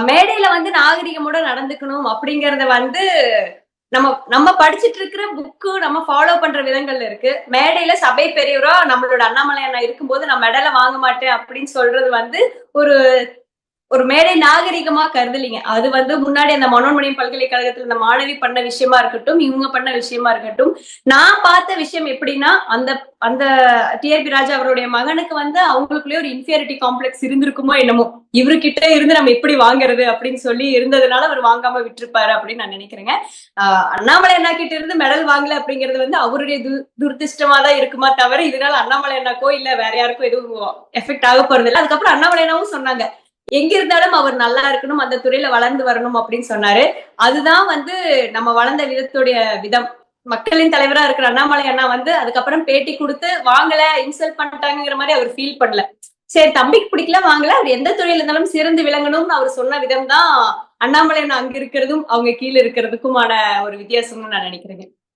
மேடையில வந்து நாகரிகமோட நடந்துக்கணும் அப்படிங்கறத வந்து நம்ம நம்ம படிச்சிட்டு இருக்கிற புக்கு நம்ம ஃபாலோ பண்ற விதங்கள்ல இருக்கு. மேடையில சபை பெரியவரா நம்மளோட அண்ணாமலை அண்ணா இருக்கும்போது நான் மெடல வாங்க மாட்டேன் அப்படின்னு சொல்றது வந்து ஒரு ஒரு மேடை நாகரிகமா கருதலீங்க. அது வந்து முன்னாடி அந்த மனோன்மணியம் பல்கலைக்கழகத்துல இந்த மாணவி பண்ண விஷயமா இருக்கட்டும், இவங்க பண்ண விஷயமா இருக்கட்டும். நான் பார்த்த விஷயம் எப்படின்னா, அந்த அந்த டி.ஆர்.பி. ராஜா அவருடைய மகனுக்கு வந்து அவங்களுக்குள்ளயே ஒரு இன்ஃபீரியாரிட்டி காம்ப்ளெக்ஸ் இருந்திருக்குமோ என்னமோ! இவருகிட்ட இருந்து நம்ம எப்படி வாங்குறது அப்படின்னு சொல்லி இருந்ததுனால அவர் வாங்காம விட்டுருப்பாரு அப்படின்னு நான் நினைக்கிறேங்க. அ அண்ணாமலை அண்ணா கிட்ட இருந்து மெடல் வாங்கல அப்படிங்கிறது வந்து அவருடைய துரதிர்ஷ்டமா தான் இருக்குமா தவிர, இதனால அண்ணாமலை அண்ணாக்கோ இல்ல வேற யாருக்கோ எதுவும் எஃபெக்ட் ஆக போறதில்ல. அதுக்கப்புறம் அண்ணாமலை அண்ணாவும் சொன்னாங்க. எங்க இருந்தாலும் அவர் நல்லா இருக்கணும், அந்த துறையில வளர்ந்து வரணும் அப்படின்னு சொன்னாரு. அதுதான் வந்து நம்ம வளர்ந்த விதத்துடைய விதம். மக்களின் தலைவரா இருக்கிற அண்ணாமலை அண்ணா வந்து அதுக்கப்புறம் பேட்டி குடுத்து வாங்கல, இன்சல்ட் பண்ணிட்டாங்கங்கிற மாரி அவர் ஃபீல் பண்ணல. சரி தம்பிக்கு பிடிக்கல வாங்கல. அவர் எந்த துறையில இருந்தாலும் சிறந்து விளங்கணும்னு அவர் சொன்ன விதம் தான் அண்ணாமலை அண்ணா அங்க இருக்கிறதும், அவங்க கீழ இருக்கிறதுக்குமான ஒரு வித்தியாசம்னு நான் நினைக்கிறேங்க.